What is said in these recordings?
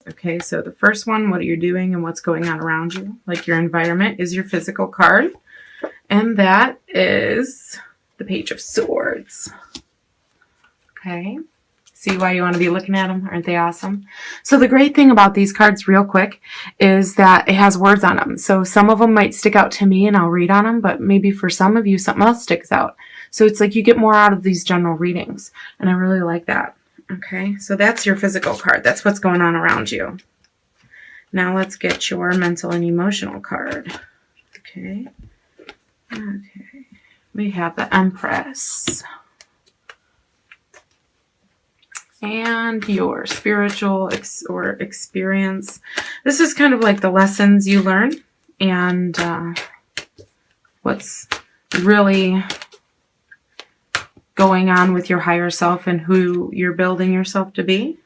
Okay, so the first one, what are you doing and what's going on around you? Like your environment is your physical card. And that is the Page of Swords. Okay. See why you want to be looking at them? Aren't they awesome? So the great thing about these cards, real quick, is that it has words on them. So some of them might stick out to me and I'll read on them, but maybe for some of you, something else sticks out. So it's like you get more out of these general readings. And I really like that. Okay, so that's your physical card. That's what's going on around you. Now let's get your mental and emotional card. Okay. Okay. We have the Empress. And your spiritual experience. This is kind of like the lessons you learn and what's really going on with your higher self and who you're building yourself to be.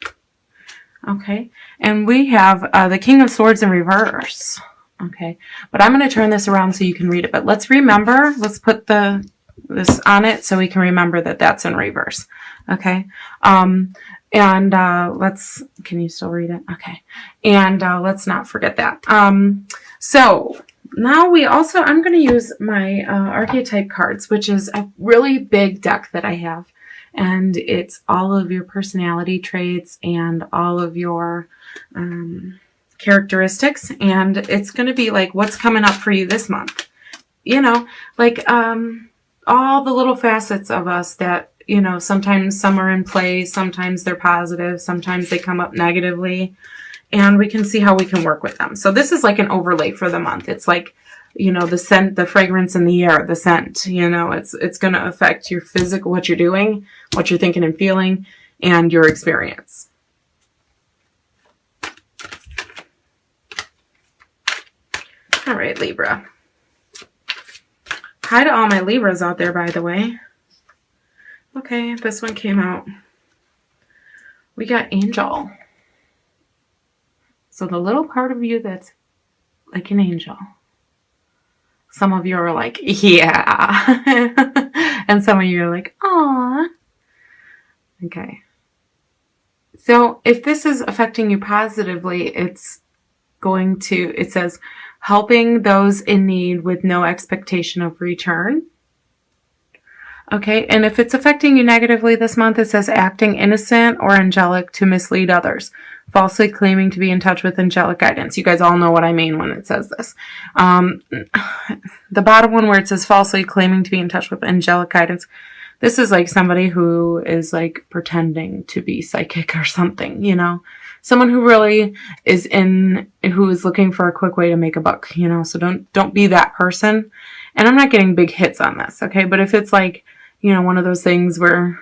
Okay, and we have the King of Swords in reverse. Okay, but I'm going to turn this around so you can read it. But let's remember, let's put this on it so we can remember that that's in reverse. Okay, and let's, can you still read it? Okay, and let's not forget that. So now we also, I'm going to use my archetype cards, which is a really big deck that I have. And it's all of your personality traits and all of your characteristics. And it's going to be like what's coming up for you this month. You know, like all the little facets of us that, you know, sometimes some are in play, sometimes they're positive, sometimes they come up negatively. And we can see how we can work with them. So this is like an overlay for the month. It's like, you know, the scent, the fragrance in the air, the scent, you know, it's going to affect your physical, what you're doing, what you're thinking and feeling, and your experience. All right, Libra. Hi to all my Libras out there, by the way. Okay, this one came out. We got Angel. So the little part of you that's like an angel. Some of you are like, yeah. And some of you are like, aw. Okay. So if this is affecting you positively, it's going to, it says, helping those in need with no expectation of return. Okay. And if it's affecting you negatively this month, it says acting innocent or angelic to mislead others. Falsely claiming to be in touch with angelic guidance. You guys all know what I mean when it says this. The bottom one where it says falsely claiming to be in touch with angelic guidance. This is like somebody who is like pretending to be psychic or something, you know. Someone who really is who is looking for a quick way to make a buck, you know. So don't be that person. And I'm not getting big hits on this, okay. But if it's like, you know, one of those things where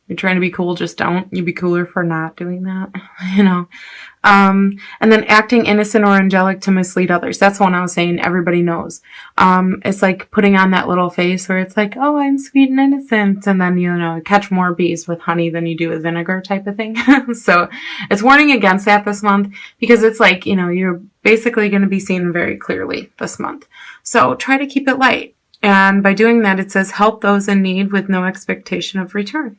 you're trying to be cool, just don't. You'd be cooler for not doing that, you know. And then acting innocent or angelic to mislead others. That's one I was saying everybody knows. It's like putting on that little face where it's like, oh, I'm sweet and innocent. And then, you know, catch more bees with honey than you do with vinegar type of thing. So it's warning against that this month because it's like, you know, you're basically going to be seen very clearly this month. So try to keep it light. And by doing that, it says help those in need with no expectation of return.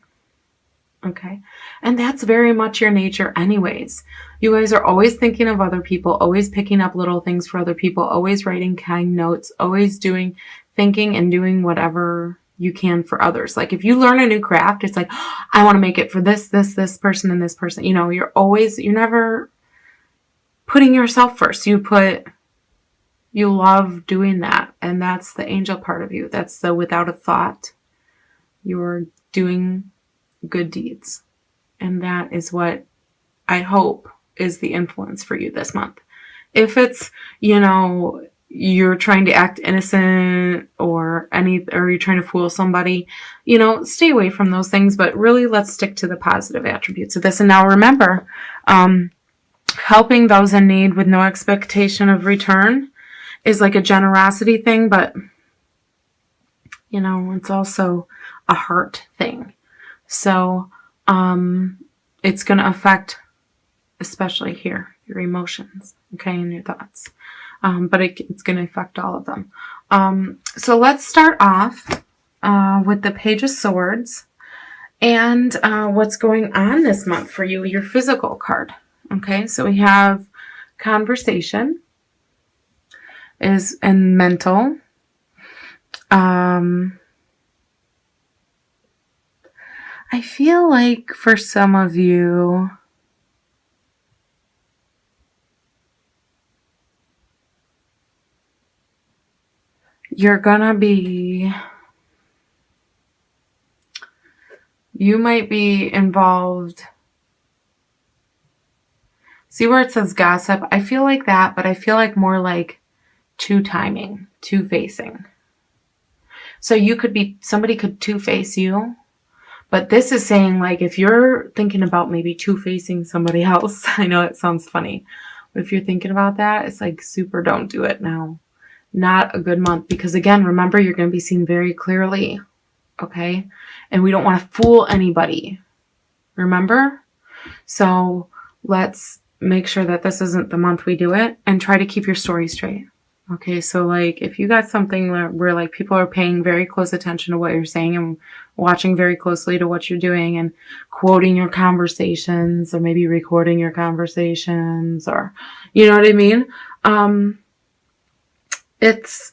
Okay. And that's very much your nature anyways. You guys are always thinking of other people, always picking up little things for other people, always writing kind notes, always thinking and doing whatever you can for others. Like if you learn a new craft, it's like, oh, I want to make it for this person and this person. You know, you're never putting yourself first. You love doing that. And that's the angel part of you. That's the without a thought. You're doing good deeds. And that is what I hope is the influence for you this month. If it's, you know, you're trying to act innocent or you're trying to fool somebody, you know, stay away from those things, but really let's stick to the positive attributes of this. And now remember, helping those in need with no expectation of return is like a generosity thing, but you know, it's also a heart thing. So, it's going to affect, especially here, your emotions, okay, and your thoughts. But it's going to affect all of them. So let's start off, with the Page of Swords and, what's going on this month for you, your physical card. Okay, so we have conversation is and mental. I feel like for some of you, you're gonna be, you might be involved. See where it says gossip? I feel like that, but I feel like more like two-timing, two-facing. So you could be, somebody could two-face you, but this is saying like if you're thinking about maybe two-facing somebody else, I know it sounds funny, but if you're thinking about that, it's like super don't do it now. Not a good month because again, remember you're going to be seen very clearly, okay? And we don't want to fool anybody, remember? So let's make sure that this isn't the month we do it and try to keep your story straight. Okay, so like if you got something where like people are paying very close attention to what you're saying and watching very closely to what you're doing and quoting your conversations or maybe recording your conversations or, you know what I mean? It's,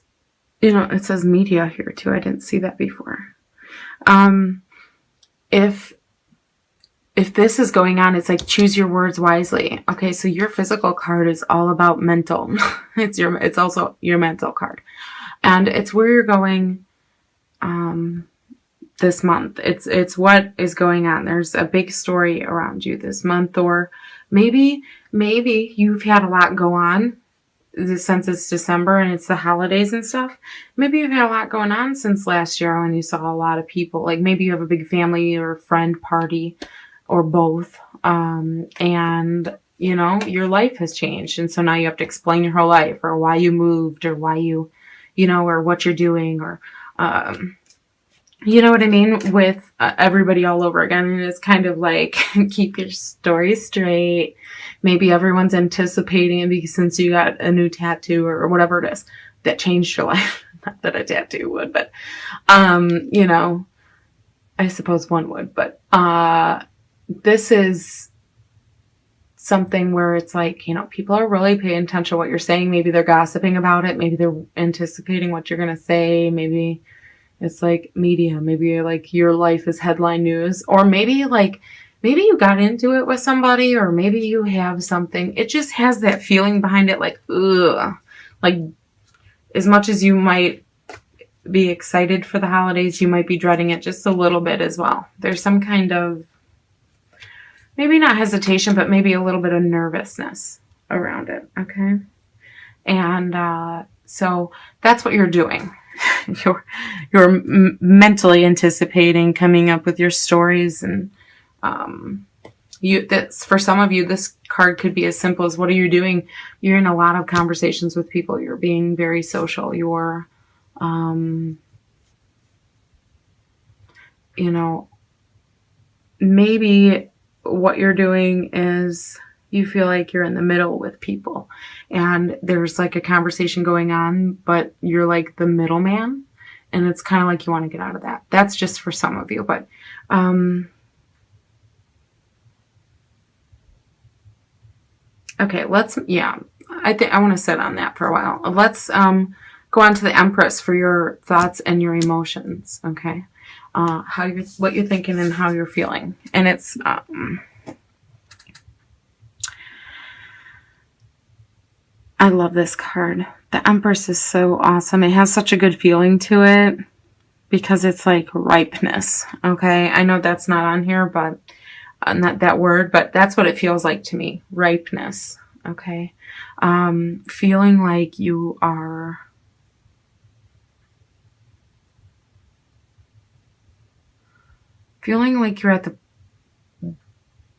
you know, it says media here too. I didn't see that before. If this is going on, it's like choose your words wisely. Okay, so your physical card is all about mental. It's also your mental card. And it's where you're going this month. It's what is going on. There's a big story around you this month, or maybe you've had a lot go on since it's December and it's the holidays and stuff. Maybe you've had a lot going on since last year when you saw a lot of people. Like maybe you have a big family or friend party or both. And you know, your life has changed. And so now you have to explain your whole life or why you moved or why you know, or what you're doing or, you know what I mean? With everybody all over again. And it's kind of like, keep your story straight. Maybe everyone's anticipating it because since you got a new tattoo or whatever it is that changed your life. Not that a tattoo would, but, you know, I suppose one would, but, this is something where it's like, you know, people are really paying attention to what you're saying. Maybe they're gossiping about it. Maybe they're anticipating what you're going to say. Maybe it's like media. Maybe like your life is headline news, or maybe you got into it with somebody, or maybe you have something. It just has that feeling behind it. Like, ugh, like as much as you might be excited for the holidays, you might be dreading it just a little bit as well. There's some kind of, maybe not hesitation, but maybe a little bit of nervousness around it. Okay. And, so that's what you're doing. you're mentally anticipating coming up with your stories. And, that's for some of you, this card could be as simple as what are you doing? You're in a lot of conversations with people. You're being very social. You're, you know, maybe what you're doing is you feel like you're in the middle with people and there's like a conversation going on, but you're like the middleman and it's kind of like you want to get out of that. That's just for some of you, but, okay, I think I want to sit on that for a while. Let's, go on to the Empress for your thoughts and your emotions. Okay. What you're thinking and how you're feeling. And it's, I love this card. The Empress is so awesome. It has such a good feeling to it because it's like ripeness. Okay. I know that's not on here, but not that word, but that's what it feels like to me. Ripeness. Okay. Feeling like you are, feeling like you're at the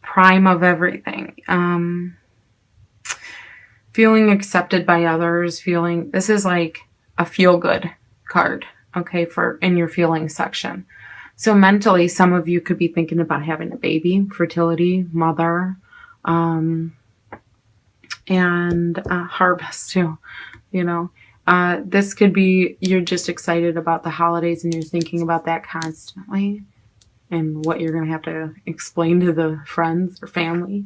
prime of everything. Feeling accepted by others, this is like a feel-good card, okay, for in your feelings section. So mentally, some of you could be thinking about having a baby, fertility, mother, and harvest too, you know. This could be, you're just excited about the holidays and you're thinking about that constantly and what you're going to have to explain to the friends or family.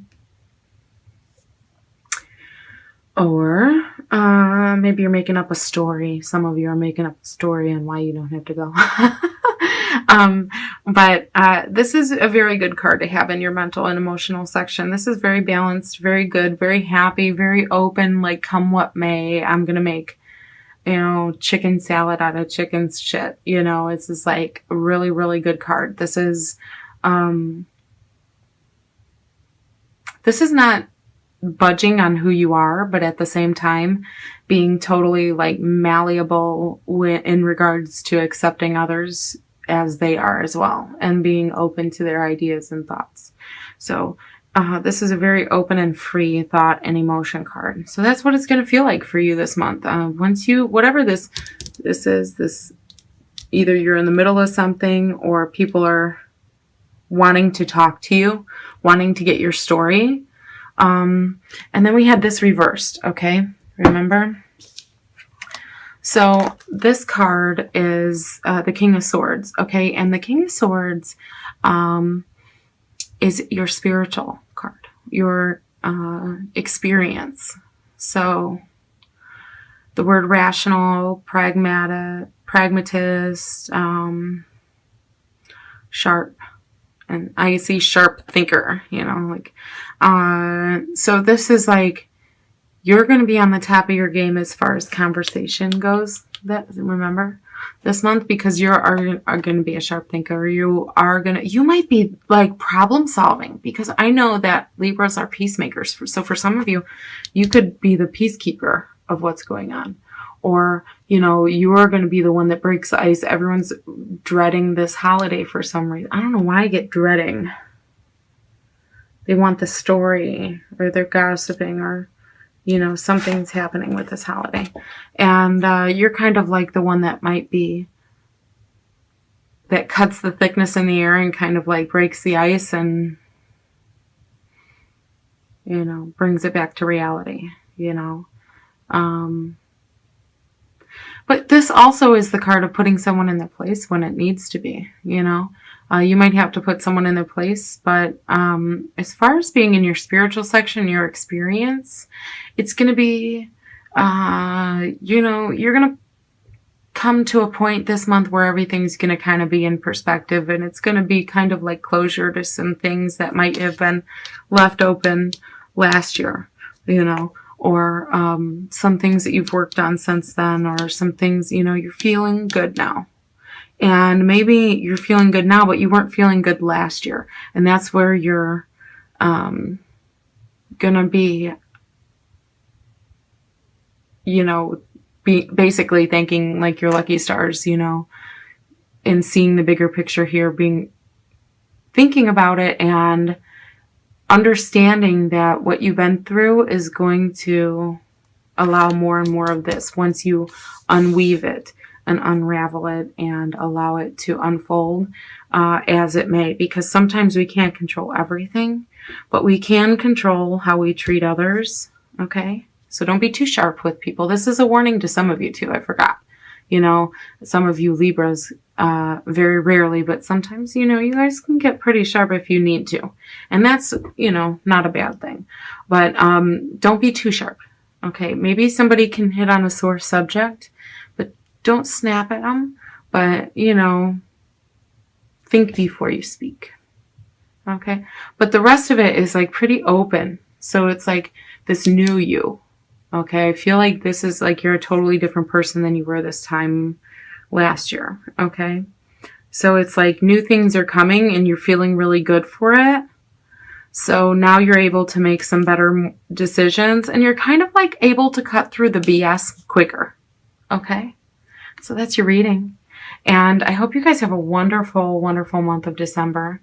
Or maybe you're making up a story. Some of you are making up a story on why you don't have to go. But this is a very good card to have in your mental and emotional section. This is very balanced, very good, very happy, very open, like come what may. I'm going to make, chicken salad out of chicken's shit. It's just like a really, really good card. This is not budging on who you are, but at the same time being totally like malleable in regards to accepting others as they are as well, and being open to their ideas and thoughts. So this is a very open and free thought and emotion card. So that's what it's going to feel like for you this month. Once you, whatever this is, either you're in the middle of something or people are wanting to talk to you, wanting to get your story. And then we had this reversed, okay? Remember? So this card is the King of Swords, okay? And the King of Swords is your spiritual card, your experience. So the word rational, pragmatist, sharp. And I see sharp thinker, so this is like, you're going to be on the top of your game as far as conversation goes, remember, this month, because you are going to be a sharp thinker. You might be like problem solving, because I know that Libras are peacemakers. So for some of you, you could be the peacekeeper of what's going on. Or, you are going to be the one that breaks the ice. Everyone's dreading this holiday for some reason. I don't know why I get dreading. They want the story, or they're gossiping, or, something's happening with this holiday. And you're kind of like the one that cuts the thickness in the air and kind of like breaks the ice and, brings it back to reality, But this also is the card of putting someone in their place when it needs to be, You might have to put someone in their place, but as far as being in your spiritual section, your experience, it's going to be, you're going to come to a point this month where everything's going to kind of be in perspective, and it's going to be kind of like closure to some things that might have been left open last year, or some things that you've worked on since then, or some things, you're feeling good now. And maybe you're feeling good now, but you weren't feeling good last year. And that's where you're going to be, basically thanking like your lucky stars, and seeing the bigger picture here, thinking about it and understanding that what you've been through is going to allow more and more of this once you unweave it and unravel it and allow it to unfold as it may. Because sometimes we can't control everything, but we can control how we treat others, okay? So don't be too sharp with people. This is a warning to some of you too, I forgot. Some of you Libras, very rarely, but sometimes, you guys can get pretty sharp if you need to. And that's, not a bad thing. But don't be too sharp, okay? Maybe somebody can hit on a sore subject, but don't snap at them. But, think before you speak, okay? But the rest of it is like pretty open. So it's like this new you. Okay, I feel like this is like you're a totally different person than you were this time last year, okay? So it's like new things are coming and you're feeling really good for it. So now you're able to make some better decisions and you're kind of like able to cut through the BS quicker, okay? So that's your reading. And I hope you guys have a wonderful, wonderful month of December.